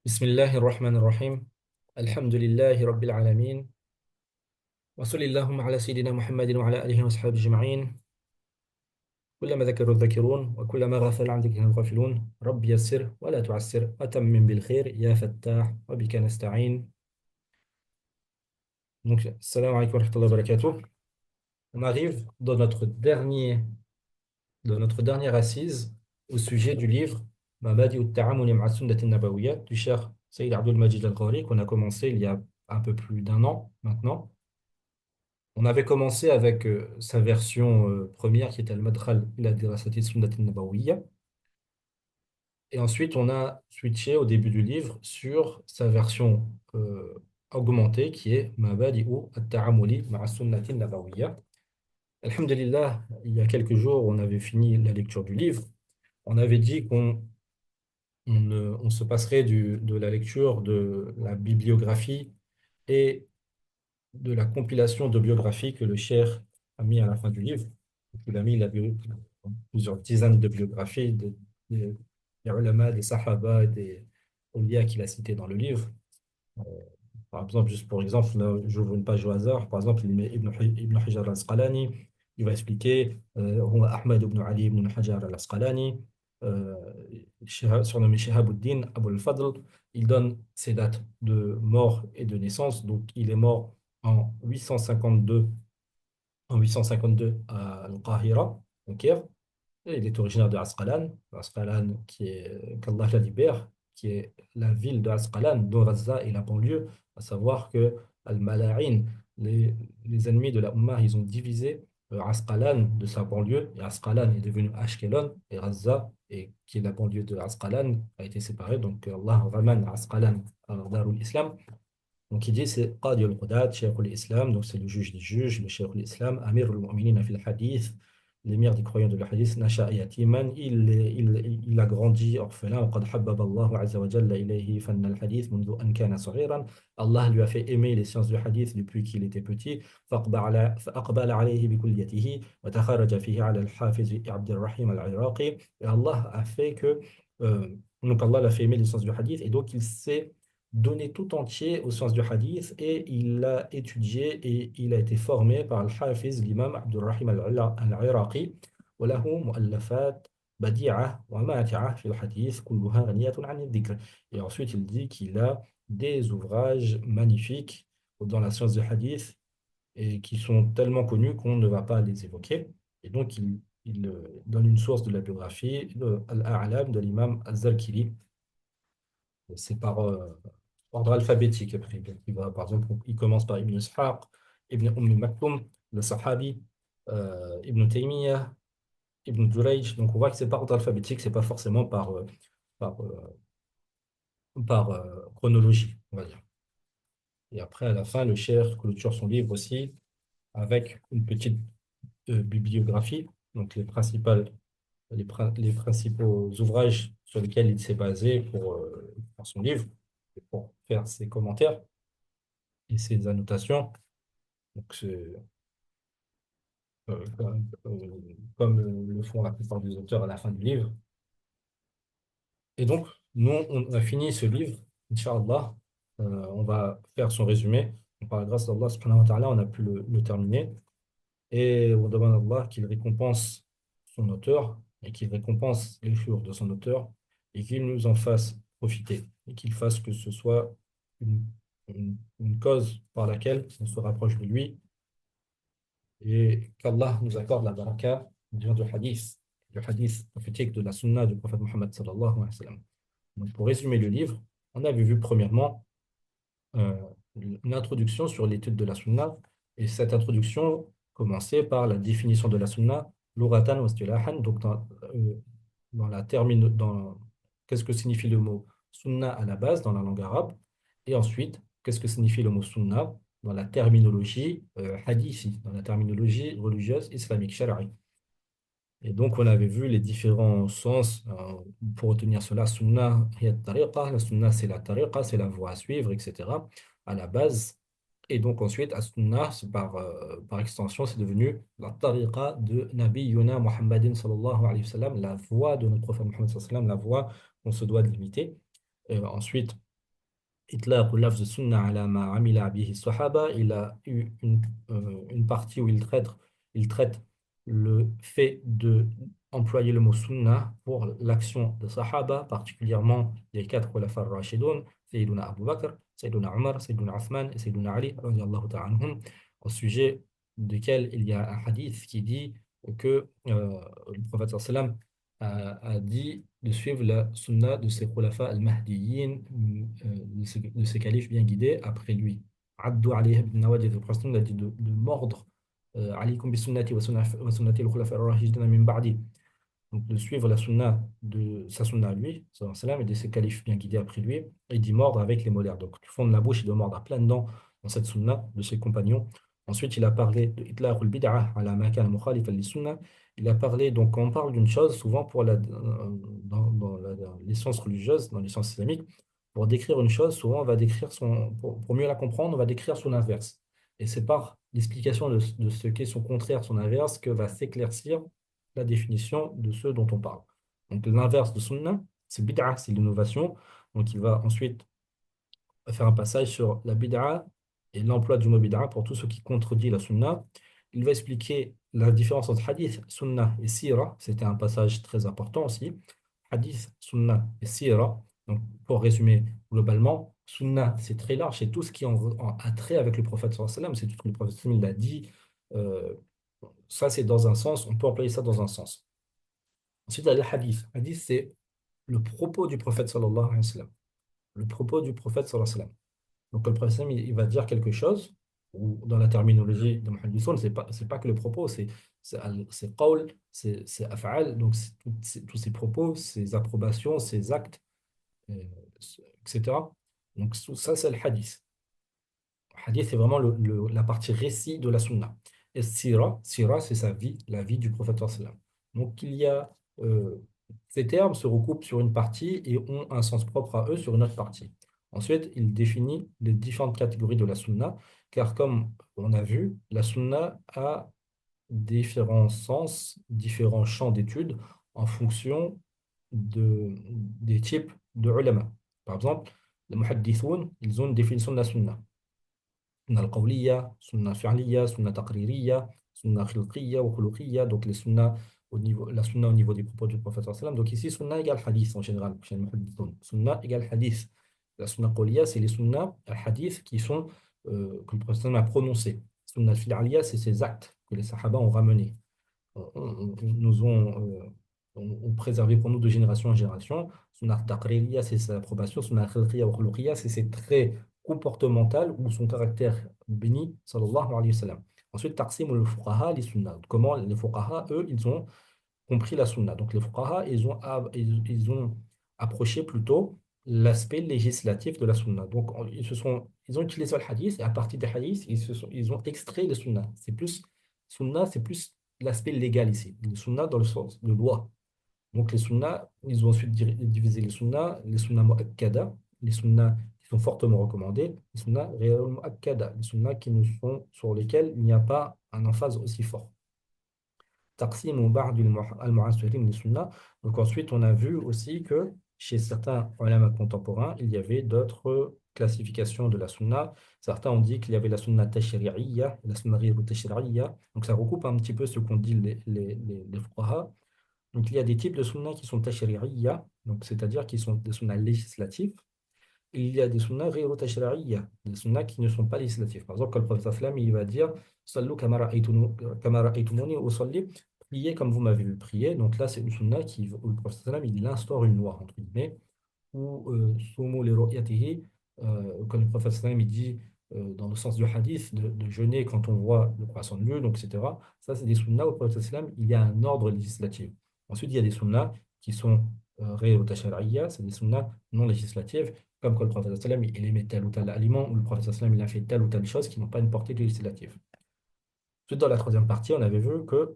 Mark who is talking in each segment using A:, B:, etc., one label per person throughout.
A: بسم الله الرحمن الرحيم. الحمد لله رب العالمين، وصل اللهم على سيدنا محمد وعلى آله وصحبه أجمعين. كلما ذكروا الذاكرون وكلما غفل عن ذكرهم الغافلون. رب يسر ولا تعسر وتمم بالخير يا فتاح وبك نستعين. Donc, salam alaikum wa rahmatullahi wa barakatuh. On arrive dans notre dernière assise au sujet du livre Mabadi ut-Ta'amuli ma'a Sunnati Nabawiyya du cher Sayyid Abdul Majid Al-Ghari qu'on a commencé il y a un peu plus d'un an maintenant. On avait commencé avec sa version première qui était Al-Madkhal ila dirasati Sunnati Nabawiyya. Et ensuite, on a switché au début du livre sur sa version augmentée qui est Mabadi'u at-Ta'amuli ma'a Sunnati Nabawiyya. Alhamdulillah, il y a quelques jours, on avait fini la lecture du livre. On avait dit on se passerait de la lecture de la bibliographie et de la compilation de biographies que le Cheikh a mis à la fin du livre. Donc, il a mis plusieurs dizaines de biographies des ulama, des sahaba, des awliya qu'il a cités dans le livre. Euh, Par exemple, juste pour exemple, là, j'ouvre une page au hasard. Par exemple, il met Ibn Hajar al-Asqalani. Il va expliquer هو Ahmad ibn Ali ibn Hajar al-Asqalani, euh, surnommé Shihabuddin Abu al-Fadl. Il donne ses dates de mort et de naissance. Donc, il est mort en 852, en 852 à Al-Qahira, au Caire. Et il est originaire de Asqalan, Asqalan qui est, qu'Allah la libère, qui est la ville de Asqalan, dont Gaza est la banlieue, à savoir que Al-Mala'in, les ennemis de la Ummah, ils ont divisé Asqalan de sa banlieue, et Asqalan est devenu Ashkelon, et Gaza, qui est la banlieue de Asqalan, a été séparée, donc Allah ramène Asqalan à Darul Islam. Donc il dit c'est Qadi al-Qudat, Cheikh al-Islam, donc c'est le juge des juges, le Cheikh al-Islam, Amir al-Mu'minin fil hadith, l'émir des croyants de la hadith, Nasha'a yatiman, il a grandi orphelin, وقد حبب الله عز وجل إليه فن الحديث منذ أن كان صغيرا. Allah lui a fait aimer les sciences du hadith depuis qu'il était petit. فأقبل عليه بكليته وتخرج فيه على الحافظ عبد الرحيم العراقي. Et Allah a fait que, donc Allah l'a fait aimer les sciences du hadith, et donc il s'est donné tout entier aux sciences du hadith et il l'a étudié et il a été formé par le-Hafiz, l'imam Abdurrahim al-Iraqi. وله مؤلفات بديعة وماتعة في الحديث كلها غنية عن الذكر. Et ensuite, il dit qu'il a des ouvrages magnifiques dans la science du hadith et qui sont tellement connus qu'on ne va pas les évoquer. Et donc, il donne une source de la biographie de Al-A'lam de l'imam Az-Zarkili. C'est par ordre alphabétique après. Donc, par exemple, il commence par Ibn Ishaq, Ibn Maktoum, le Sahabi, Ibn Taymiyyah, Ibn Jurayj. Donc on voit que c'est par ordre alphabétique, c'est pas forcément par, chronologie, on va dire. Et après, à la fin, le cheikh clôture son livre aussi avec une petite bibliographie, donc les principaux ouvrages sur lesquels il s'est basé pour faire son livre, et pour faire ses commentaires et ses annotations. Donc, comme le font la plupart des auteurs à la fin du livre. Et donc, nous, on a fini ce livre, Inch'Allah. On va faire son résumé. Donc, par la grâce d'Allah, subhanahu wa ta'ala, on a pu le terminer. Et on demande à Allah qu'il récompense son auteur et qu'il récompense les jours de son auteur et qu'il nous en fasse profiter et qu'il fasse que ce soit une, une cause par laquelle on se rapproche de lui et qu'Allah nous accorde la baraka du hadith prophétique de la sunna du prophète Mohammed sallallahu alayhi wa sallam. Donc, pour résumer le livre, on avait vu premièrement euh, une introduction sur l'étude de la sunna, et cette introduction commençait par la définition de la sunna, lugatan wa istilahan, donc dans la termine, qu'est-ce que signifie le mot sunna à la base dans la langue arabe, et ensuite, qu'est-ce que signifie le mot sunna dans la terminologie hadithi, dans la terminologie religieuse islamique, shara'i. Et donc, on avait vu les différents sens pour retenir cela. Sunnah, hiya tariqa. La sunnah, c'est la tariqa, c'est la voie à suivre, etc. à la base. Et donc, ensuite, as-sunnah, par extension, c'est devenu la tariqa de Nabi Yuna Muhammadin sallallahu alayhi wa sallam, la voie de notre prophète Muhammad sallallahu alayhi wa sallam, la voie qu'on se doit de l'imiter. Ensuite, إطلاق لفظ السنة على ما عمل به الصحابة. Il a eu une partie où il traite le fait de employer le mot sunna pour l'action des sahaba, particulièrement les quatre khulafa ar-rashidun, Sayyiduna Abu Bakr, Sayyiduna Omar, Sayyiduna Othman et Sayyiduna Ali, radiyallahu ta'ala anhum, au sujet duquel il y a un hadith qui dit que le prophète sallallahu alayhi wa sallam a dit de suivre la sunna de ses khulafa al-mahdiyyin, de ses califes bien guidés après lui. Addu alayha bin nawajid, le prophète a dit de mordre alaykum bi sunnati wa sunnati al-khulafa ar-rashidin min ba'di, donc de suivre la sunna de sa sunna à lui, sallallahu alayhi wa sallam, et de ses califes bien guidés après lui, et d'y mordre avec les molaires. Donc tu fondes la bouche et de mordre à pleines dents dans cette sunna de ses compagnons. Ensuite, il a parlé de itlaq al-bid'ah ala ma kana mukhalifan lis-sunnah. Il a parlé, donc quand on parle d'une chose, souvent pour dans les sciences religieuses, dans les sciences islamiques, pour décrire une chose, souvent on va décrire pour mieux la comprendre, on va décrire son inverse. Et c'est par l'explication de ce qu'est son contraire, son inverse, que va s'éclaircir la définition de ce dont on parle. Donc l'inverse de sunnah, c'est bid'ah, c'est l'innovation. Donc il va ensuite faire un passage sur la bid'a et l'emploi du mot bid'a pour tout ce qui contredit la sunnah. Il va expliquer la différence entre hadith, sunnah et sira. C'était un passage très important aussi. Hadith, sunnah et sira. Donc, pour résumer globalement, sunnah, c'est très large, c'est tout ce qui a trait avec le prophète sallallahu alayhi wa sallam, c'est tout ce que le prophète sallallahu alayhi wa sallam il a dit. Euh, Ça, c'est dans un sens, on peut employer ça dans un sens. Ensuite, il y a le hadith. Hadith, c'est le propos du prophète sallallahu alayhi wa sallam. Le propos du prophète sallallahu alayhi wa sallam. Donc, le prophète il va dire quelque chose, ou dans la terminologie de Muhaddithun, c'est pas que le propos, c'est qawl, c'est af'al, donc tous ces propos, ces approbations, ces actes, euh, etc. Donc, tout ça, c'est le hadith. Le hadith, c'est vraiment la partie récit de la sunna. Et sira, c'est sa vie, la vie du prophète sallallahu alayhi wa sallam. Donc, euh, ces termes se recoupent sur une partie et ont un sens propre à eux sur une autre partie. Ensuite, il définit les différentes catégories de la sunna, car comme on a vu, la sunna a différents sens, différents champs d'études en fonction des types de ulama. Par exemple, les muhaddithoun, ils ont une définition de la sunna. Sunna al-qawliya, sunna fi'liya, sunna taqririya, sunna khilqiyya ou khuluqiyya, donc les sunna la sunna au niveau des propos du prophète sallallahu alayhi wa sallam. Donc ici, sunna égale hadith en général, chez les muhaddithun. Sunna égale hadith. La sunna qawliya, c'est les sunna al-hadith qui sont, que le prophète sallallahu alayhi wa sallam a prononcés. Sunna fi'liya, c'est ces actes que les sahaba ont ramenés nous ont préservé pour nous de génération en génération. Sunnah taqririya, c'est sa approbation. Sunnah khilqiyya ou khuluqiyya, c'est ses traits comportementaux ou son caractère béni, sallallahu alayhi wa sallam. Ensuite, taqsim al-fuqaha, les sunnah. Comment les fuqaha, eux, ils ont compris la sunna. Donc, les fuqaha, ils ont approché plutôt l'aspect législatif de la sunna. Donc, ils ont utilisé le hadith et à partir des hadiths, ils ont extrait les sunna. Sunna, c'est plus l'aspect légal ici. Le sunna dans le sens de loi. Donc, les sunna, ils ont ensuite divisé les sunna mu'akkada, les sunna qui sont fortement recommandés, les sunna ghayr mu'akkada, les sunna qui ne sont, sur lesquels il n'y a pas un emphase aussi fort. Taqsim ba'd al-mu'asirin li sunnah. Donc ensuite, on a vu aussi que chez certains ulama contemporains, il y avait d'autres classifications de la sunna. Certains ont dit qu'il y avait la sunna tashri'iyya, la sunna ghayr tashri'iyya. Donc ça recoupe un petit peu ce qu'ont dit les fuqaha. Donc il y a des types de sunna qui sont tashri'iyya, donc c'est-à-dire qui sont des sunna législatives. Et il y a des sunnas ghayru tashri'iyya, des sunnas qui ne sont pas législatifs. Par exemple, quand le prophète sallam, il va dire Sallu kama ra'aytumuni usalli, priez comme vous m'avez vu prier. Donc là, c'est une sunna où le prophète sallam, il instaure une loi, entre guillemets, ou sumu li ru'yatihi, quand le prophète sallam, il dit dans le sens du hadith, de jeûner quand on voit le croissant de lune, donc, etc. Ça, c'est des sunnas où le prophète sallam, il y a un ordre législatif. Ensuite, il y a des sunnas qui sont ghayru tashri'iyya, c'est des sunnas non législatives comme quand le prophète sallam il aimait tel ou tel aliment, ou le prophète sallam il a fait telle ou telle chose qui n'ont pas une portée législative. Ensuite, dans la troisième partie, on avait vu que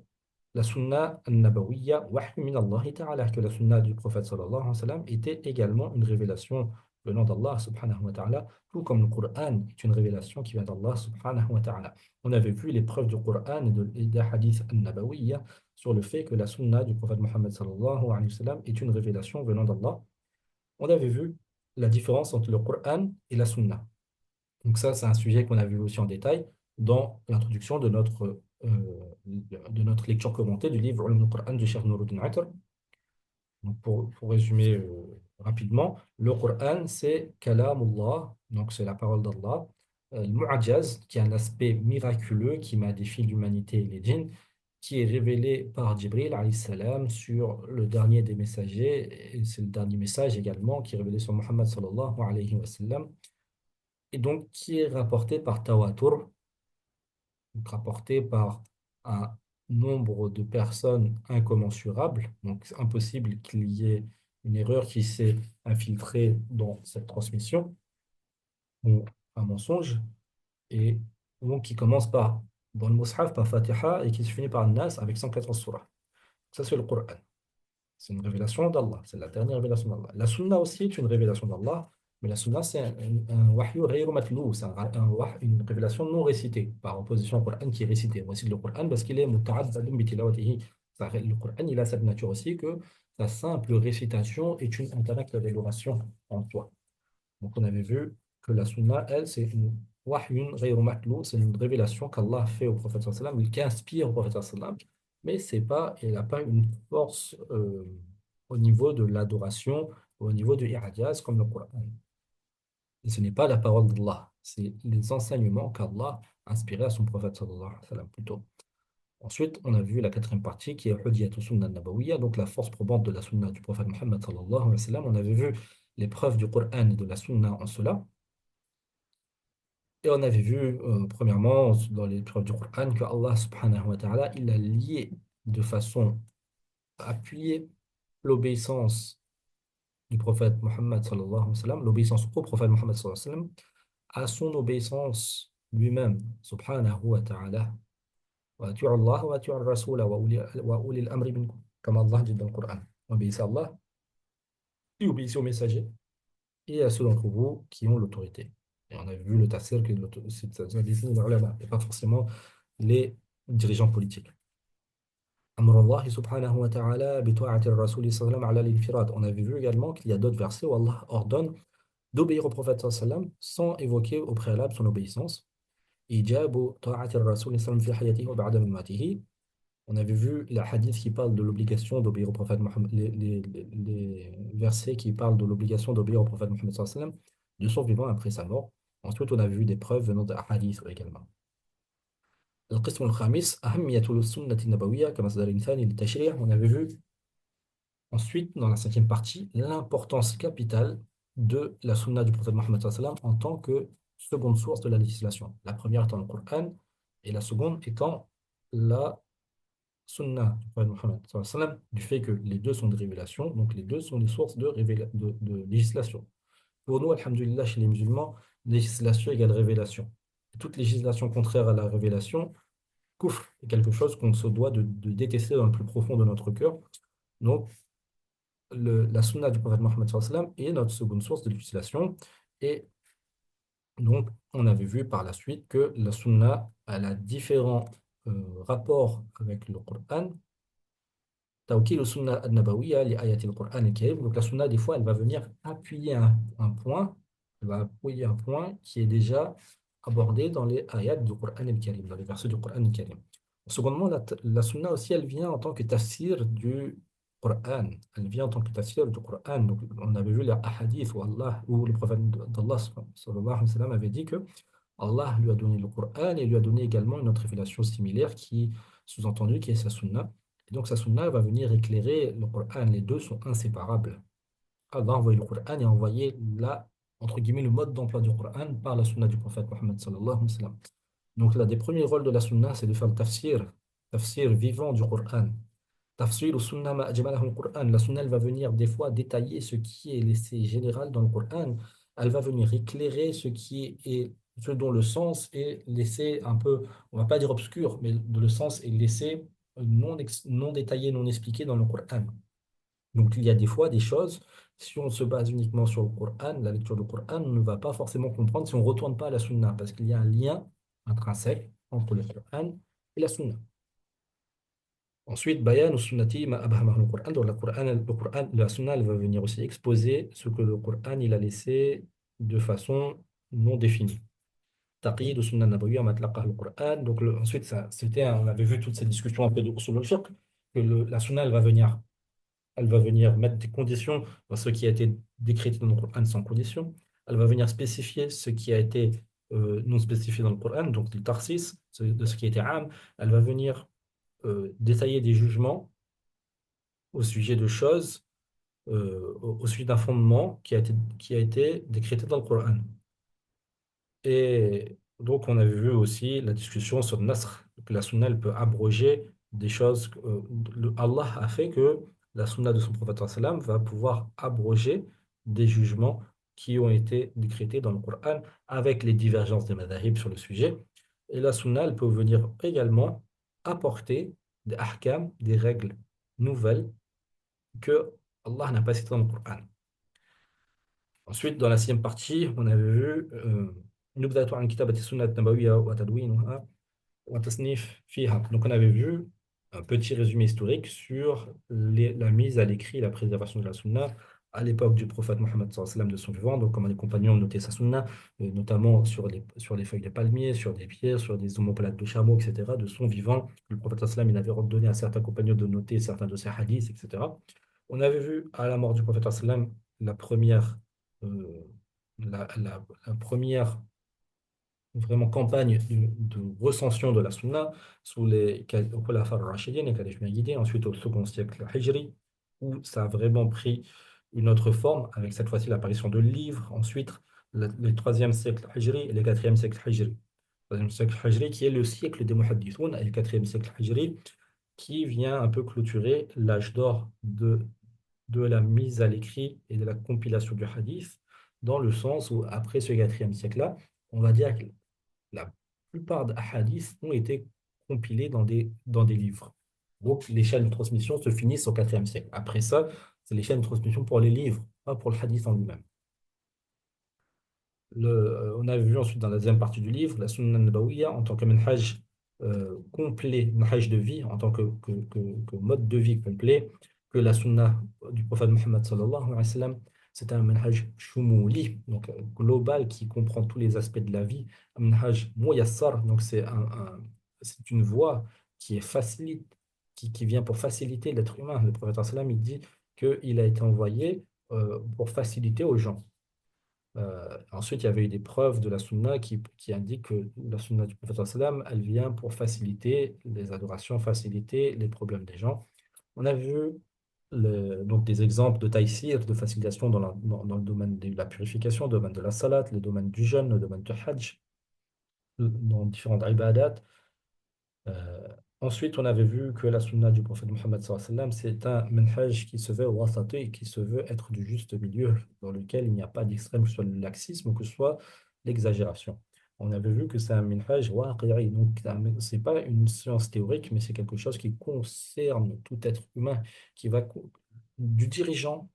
A: la sunna an-nabawiyya wahyu min Allah ta'ala, que la sunna du prophète sallallahu alayhi wa sallam était également une révélation venant d'Allah subhanahu wa ta'ala, tout comme le Coran est une révélation qui vient d'Allah subhanahu wa ta'ala. On avait vu les preuves du Coran et des hadiths an-nabawiyya sur le fait que la sunna du prophète Muhammad sallallahu alayhi wa sallam est une révélation venant d'Allah. On avait vu la différence entre le Coran et la Sunna. Donc ça, c'est un sujet qu'on a vu aussi en détail dans l'introduction de notre lecture commentée du livre Ulum al-Qur'an du Cheikh Nuruddin Attar. Donc pour résumer rapidement, le Coran, c'est Kalamullah, donc c'est la parole d'Allah. Le Mu'ajaz, qui a un aspect miraculeux qui m'a défié l'humanité et les djinns, qui est révélé par Jibril alayhi salam sur le dernier des messagers, et c'est le dernier message également qui est révélé sur Muhammad sallallahu alayhi wa sallam, et donc qui est rapporté par Tawatur, donc rapporté par un nombre de personnes incommensurable. Donc, c'est impossible qu'il y ait une erreur qui s'est infiltrée dans cette transmission, ou un mensonge, et donc qui commence par, dans le Mus'haf, par Fatiha, et qui se finit par Nas avec 114 surahs. Ça, c'est le Coran. C'est une révélation d'Allah. C'est la dernière révélation d'Allah. La sunna aussi est une révélation d'Allah, mais la sunna, c'est un wahyu ghayru matlou, c'est une révélation non récitée, par opposition au Coran qui est récité. On récite le Coran parce qu'il est muta'abbadun bi tilawatihi. Le Coran, il a cette nature aussi que sa simple récitation est une intellect d'amélioration en soi. Donc, on avait vu que la sunna, elle, c'est une wahyun ghayru matlou, c'est une révélation qu'Allah fait au prophète sallallahu alayhi wa sallam, qui inspire au prophète sallallahu alayhi wa sallam, mais c'est pas, elle n'a pas une force au niveau de l'adoration, au niveau du i'jaz comme le Coran. Et ce n'est pas la parole d'Allah, c'est les enseignements qu'Allah a inspirés à son prophète sallallahu alayhi wa sallam plutôt. Ensuite, on a vu la quatrième partie qui est Hujjatu Sunnah Nabawiyya, donc la force probante de la Sunna du prophète Muhammad sallallahu alayhi wa sallam. On avait vu les preuves du Coran et de la Sunna en cela. Et on avait vu, premièrement, dans les preuves du Coran, que Allah subhanahu wa ta'ala, il a lié de façon appuyée l'obéissance du prophète Muhammad sallallahu alayhi wa sallam, l'obéissance au prophète Muhammad sallallahu alayhi wa sallam, à son obéissance lui-même, subhanahu wa ta'ala. Wa ati'u Allah wa ati'u ar-rasula wa uli al-amri minkum, comme Allah dit dans le Coran. Obéissez à Allah et obéissez aux messagers et à ceux d'entre vous qui ont l'autorité. Et on a vu le tafsir que ça désigne les ulama, et pas forcément les dirigeants politiques. Amr Allah subhanahu wa ta'ala bi ta'ati ar-rasul sallallahu ala l'infirad. On avait vu également qu'il y a d'autres versets où Allah ordonne d'obéir au prophète sallallahu sans évoquer au préalable son obéissance. Ijabu ta'ati ar-rasul sallallahu fi hayatihi wa ba'da mamatihi. On avait vu la hadith qui parle de l'obligation d'obéir au prophète Mohammed, les versets qui parlent de l'obligation d'obéir au prophète Mohammed sallallahu alayhi wa sallam de son vivant après sa mort. Ensuite, on a vu des preuves venant de hadith également. القسم الخامس أهمية السنة النبوية كمصدر ثاني للتشريع. On avait vu ensuite, dans la cinquième partie, l'importance capitale de la sunna du prophète Mohammed sallallahu alayhi wa sallam en tant que seconde source de la législation. La première étant le Coran et la seconde étant la Sunna du prophète Mohammed sallallahu alayhi wa sallam, du fait que les deux sont des révélations, donc les deux sont des sources de législation. Pour nous, alhamdulillah, chez les musulmans, législation égale révélation. Et toute législation contraire à la révélation, kufr, est quelque chose qu'on se doit de détester dans le plus profond de notre cœur. Donc, la sunna du prophète Mohammed sallallahu alayhi wa sallam est notre seconde source de législation. Et donc, on avait vu par la suite que la sunna, elle a différents rapports avec le Coran. Tawkil sunna an-nabawiyya li ayati al-Qur'an al-Karim. Donc la sunna, des fois, elle va venir appuyer un point, elle va appuyer un point qui est déjà abordé dans les ayats du Qur'an al-Karim, dans les versets du Qur'an al-Karim. Secondement, la sunna aussi, elle vient en tant que tafsir du Qur'an. Elle vient en tant que tafsir du Qur'an. Donc on avait vu les hadiths où Allah, où le prophète d'Allah sallallahu alayhi wa sallam avait dit que Allah lui a donné le Coran et lui a donné également une autre révélation similaire qui, sous-entendu, qui est sa sunna. Et donc sa sunna va venir éclairer le Coran. Les deux sont inséparables. Allah a envoyé le Coran et a envoyé entre guillemets, le mode d'emploi du Coran par la sunna du prophète Mohammed sallallahu alayhi wa sallam. Donc l'un des premiers rôles de la sunna, c'est de faire le tafsir vivant du Coran. Tafsir ou sunna ma ajmalahu al-Qur'an. La sunna, elle va venir des fois détailler ce qui est laissé général dans le Coran. Elle va venir éclairer ce dont le sens est laissé un peu, on va pas dire obscur, mais dont le sens est laissé non détaillé, non expliqué dans le Coran. Donc il y a des fois des choses, si on se base uniquement sur le Coran, la lecture du Coran, on ne va pas forcément comprendre si on ne retourne pas à la sunna, parce qu'il y a un lien intrinsèque entre le Coran et la sunna. Ensuite, bayan ou sunnati ma abhamahu al-Qur'an. Donc, la sunna, elle va venir aussi exposer ce que le Qur'an il a laissé de façon non définie. Taqyid ou sunna nabawiyya ma tlaqaha al-Qur'an. Donc, ensuite, on avait vu toutes ces discussions un peu de usul al-fiqh, que la sunna, elle va venir mettre des conditions dans ce qui a été décrété dans le Coran sans condition. Elle va venir spécifier ce qui a été non spécifié dans le Coran, donc du tarsis, de ce qui a été am. Elle va venir détailler des jugements au sujet de choses, au sujet d'un fondement qui a été décrété dans le Coran. Et donc, on avait vu aussi la discussion sur le nasr, que la sunna elle peut abroger des choses. Allah a fait que la sunna de son prophète sallam va pouvoir abroger des jugements qui ont été décrétés dans le Coran avec les divergences des madhahib sur le sujet. Et la sunna elle peut venir également apporter des ahkam, des règles nouvelles que Allah n'a pas citées dans le Coran. Ensuite, dans la sixième partie, on avait vu نبذة عن كتابة السنة النبوية وتدوينها وتصنيف فيها. Donc, on avait vu un petit résumé historique sur la mise à l'écrit et la préservation de la sunna à l'époque du prophète Mohammed sallallahu alayhi wa sallam, de son vivant. Donc, comment les compagnons notaient sa sunna, notamment sur les feuilles de palmier, sur des pierres, sur des omoplates de chameau, etc. De son vivant, le prophète sallallahu alayhi wa sallam, il avait ordonné à certains compagnons de noter certains de ses hadiths, etc. On avait vu à la mort du prophète sallallahu alayhi wa sallam la première, euh, la première vraiment campagne de recension de la sunna sous les Khulafa ar-Rashidin, les califes guidés, ensuite au second siècle Hijri, où ça a vraiment pris une autre forme, avec cette fois-ci l'apparition de livres, ensuite le troisième siècle Hijri et le quatrième siècle Hijri. Le troisième siècle Hijri qui est le siècle des Muhaddithoun, et le quatrième siècle Hijri qui vient un peu clôturer l'âge d'or de la mise à l'écrit et de la compilation du hadith, dans le sens où après ce quatrième siècle-là, on va dire que la plupart des hadiths ont été compilés dans des livres. Donc, les chaînes de transmission se finissent au IVe siècle. Après ça, c'est les chaînes de transmission pour les livres, pas pour le hadith en lui-même. On a vu ensuite dans la deuxième partie du livre la Sunna Nabawiyya en tant que manhaj complet, manhaj de vie, en tant que mode de vie complet, que la Sunna du prophète Muhammad sallallahu alayhi wa sallam, c'est un manhaj shumuli, donc global qui comprend tous les aspects de la vie, un manhaj muyassar, donc c'est une voie qui est facilite, qui vient pour faciliter l'être humain. Le prophète sallallahu alayhi wa sallam, il dit qu'il a été envoyé pour faciliter aux gens. Ensuite, il y avait eu des preuves de la sunna qui indiquent que la sunna du prophète sallam, elle vient pour faciliter les adorations, faciliter les problèmes des gens. On a vu donc des exemples de taïsir, de facilitation dans le domaine de la purification, le domaine de la salat, le domaine du jeûne, le domaine du hajj, dans différentes ibadat. Euh, Ensuite, on avait vu que la sunna du prophète Mohammed sallallahu alayhi wa sallam, c'est un manhaj qui se veut wasati, qui se veut être du juste milieu, dans lequel il n'y a pas d'extrême, que ce soit le laxisme ou que ce soit l'exagération. On avait vu que c'est un manhaj waqi'i, donc c'est pas une science théorique, mais c'est quelque chose qui concerne tout être humain, qui va du dirigeant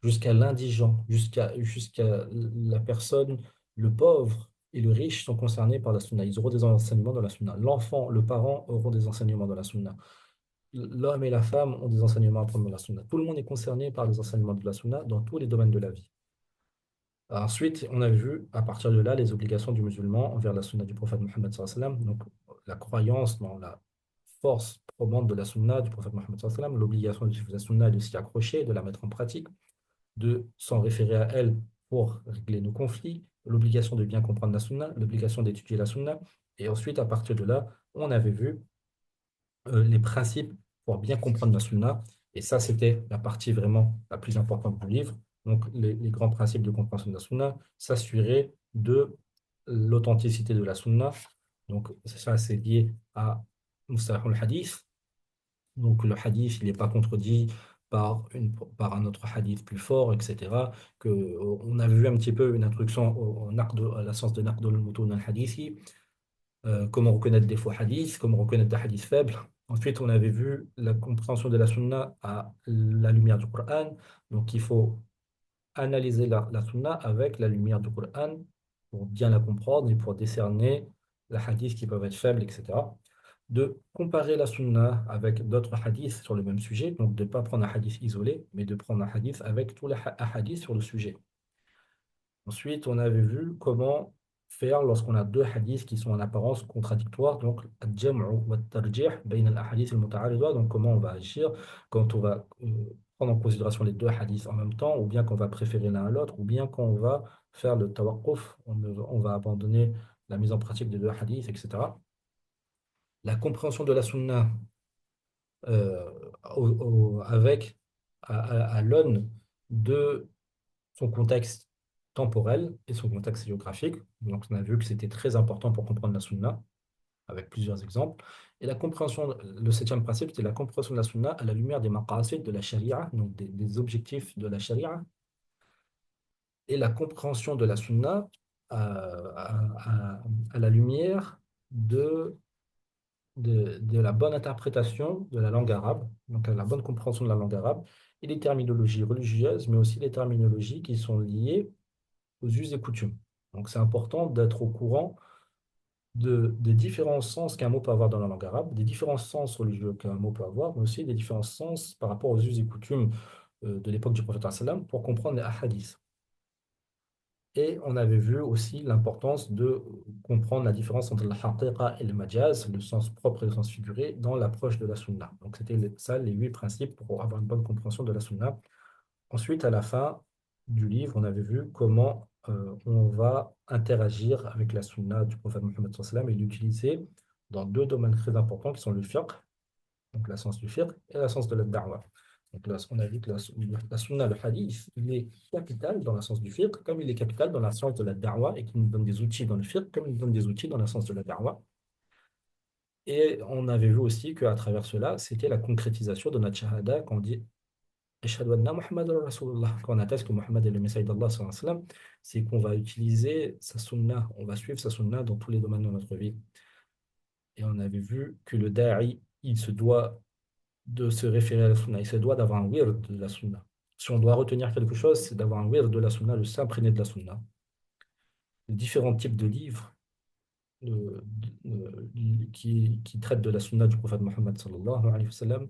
A: jusqu'à l'indigent, jusqu'à la personne, le pauvre et le riche sont concernés par la sunna. Ils auront des enseignements dans la sunna. L'enfant, le parent auront des enseignements dans la sunna. L'homme et la femme ont des enseignements à prendre dans la sunna. Tout le monde est concerné par les enseignements de la sunna dans tous les domaines de la vie. Ensuite, on a vu à partir de là les obligations du musulman envers la sunna du prophète Mohammed sallallahu alayhi wa sallam. Donc, la croyance dans la force probante de la sunna du prophète Mohammed sallallahu alayhi wa sallam, l'obligation de suivre la sunna et de s'y accrocher, de la mettre en pratique, de s'en référer à elle pour régler nos conflits, l'obligation de bien comprendre la sunna, l'obligation d'étudier la sunna. Et ensuite, à partir de là, on avait vu les principes pour bien comprendre la sunna. Et ça, c'était la partie vraiment la plus importante du livre. Donc, les grands principes de compréhension de la sunna, s'assurer de l'authenticité de la sunna. Donc, ça, c'est lié à Mustalah al-Hadith. Donc le hadith, il n'est pas contredit par un autre hadith plus fort, etc. On a vu un petit peu une introduction à la science de Naqd al-Mutun al-Hadithi, comment reconnaître des faux hadiths, comment reconnaître des hadiths faibles. Ensuite, on avait vu la compréhension de la sunna à la lumière du Coran. Donc il faut analyser la sunna avec la lumière du Coran pour bien la comprendre et pour décerner les hadiths qui peuvent être faibles, etc. de comparer la sunna avec d'autres hadiths sur le même sujet, donc de ne pas prendre un hadith isolé, mais de prendre un hadith avec tous les hadiths sur le sujet. Ensuite, on avait vu comment faire lorsqu'on a deux hadiths qui sont en apparence contradictoires, donc al-jam'u wa tarjih bayna al-ahadith al-muta'arida, donc comment on va agir quand on va prendre en considération les deux hadiths en même temps, ou bien qu'on va préférer l'un à l'autre, ou bien quand on va faire le tawaqquf, on va abandonner la mise en pratique des deux hadiths, etc. La compréhension de la sunna euh, avec à l'aune de son contexte temporel et son contexte géographique. Donc, on a vu que c'était très important pour comprendre la sunna, avec plusieurs exemples. Et la compréhension, le septième principe, c'est la compréhension de la sunna à la lumière des maqasid de la sharia, donc des objectifs de la sharia, et la compréhension de la sunna à la lumière de de la bonne interprétation de la langue arabe, donc à la bonne compréhension de la langue arabe, et les terminologies religieuses, mais aussi les terminologies qui sont liées aux us et coutumes. Donc c'est important d'être au courant des différents sens qu'un mot peut avoir dans la langue arabe, des différents sens religieux qu'un mot peut avoir, mais aussi des différents sens par rapport aux us et coutumes de l'époque du prophète sallam pour comprendre les hadiths. Et on avait vu aussi l'importance de comprendre la différence entre la haqiqa et le majaz, le sens propre et le sens figuré, dans l'approche de la sunna. Donc, c'était ça les huit principes pour avoir une bonne compréhension de la sunna. Ensuite, à la fin du livre, on avait vu comment on va interagir avec la sunna du prophète Mohammed sallallahu alayhi wa sallam et l'utiliser dans deux domaines très importants qui sont le fiqh, donc la science du fiqh, et la science de la da'wah. Donc là, on a vu que la sunna, le hadith, il est capital dans la science du fiqh, comme il est capital dans la science de la da'wah, et qui nous donne des outils dans le fiqh, comme il nous donne des outils dans la science de la da'wah. Et on avait vu aussi qu'à travers cela, c'était la concrétisation de notre shahada quand on dit Ashhadu anna Muhammad Rasulullah, quand on atteste que Muhammad est le messager d'Allah, sallallahu alayhi wa sallam, c'est qu'on va utiliser sa sunna, on va suivre sa sunna dans tous les domaines de notre vie. Et on avait vu que le da'i, il se doit de se référer à la sunna. Il se doit d'avoir un wird de la sunna. Si on doit retenir quelque chose, c'est d'avoir un wird de la sunna, de s'imprégner de la sunna. Les différents types de livres qui traitent de la sunna du prophète Mohammed sallallahu alayhi wa sallam.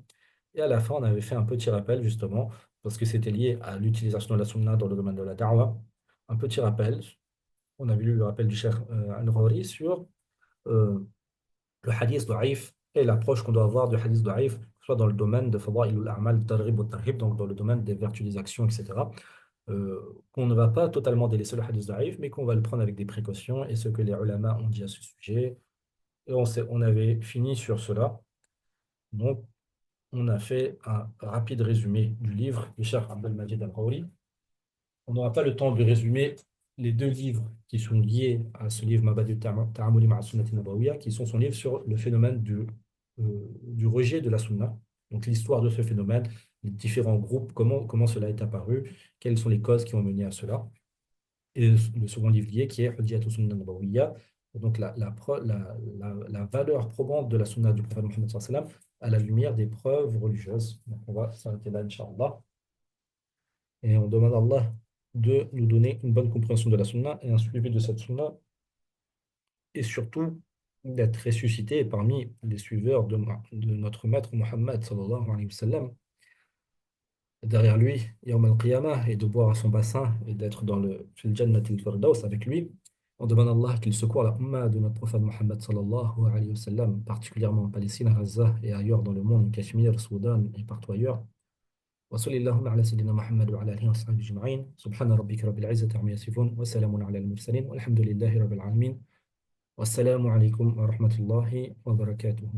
A: Et à la fin, on avait fait un petit rappel, justement, parce que c'était lié à l'utilisation de la sunna dans le domaine de la da'wah. Un petit rappel. On avait lu le rappel du Cheikh Al-Ghawri sur euh, le hadith da'if et l'approche qu'on doit avoir du hadith da'if, soit dans le domaine de fada'il al-a'mal, targhib ou tarhib, donc dans le domaine des vertus des actions, etc. Qu'on ne va pas totalement délaisser le hadith da'if, mais qu'on va le prendre avec des précautions et ce que les ulama ont dit à ce sujet. Et on avait fini sur cela. Donc, on a fait un rapide résumé du livre du Cheikh Abdelmajid Al-Ghauri. On n'aura pas le temps de résumer les deux livres qui sont liés à ce livre Mabadi Ta'amuli ma'a Sunnati Nabawiyya, qui sont son livre sur le phénomène du rejet de la Sunna. Donc l'histoire de ce phénomène, les différents groupes, comment cela est apparu, quelles sont les causes qui ont mené à cela. Et le second livre lié qui est Hujjatu Sunnah Nabawiyya, donc la valeur probante de la Sunna du prophète Mohammed sallallahu alayhi wa sallam à la lumière des preuves religieuses. Donc on va s'arrêter là, Inch'Allah. Et on demande à Allah de nous donner une bonne compréhension de la sunna et un suivi de cette sunna, et surtout d'être ressuscité parmi les suiveurs de notre maître Muhammad sallallahu alayhi wa sallam, derrière lui, Yawm al-Qiyamah, et de boire à son bassin et d'être dans le fil Jannat al-Firdaus avec lui. On demande à Allah qu'il secoue la umma de notre prophète Muhammad sallallahu alayhi wa sallam, particulièrement en Palestine, à Gaza et ailleurs dans le monde, Cachemire, Soudan et partout ailleurs. وصلى اللهم على سيدنا محمد وعلى اله وصحبه اجمعين سبحان ربك رب العزه عما يصفون وسلام على المرسلين والحمد لله رب العالمين والسلام عليكم ورحمه الله وبركاته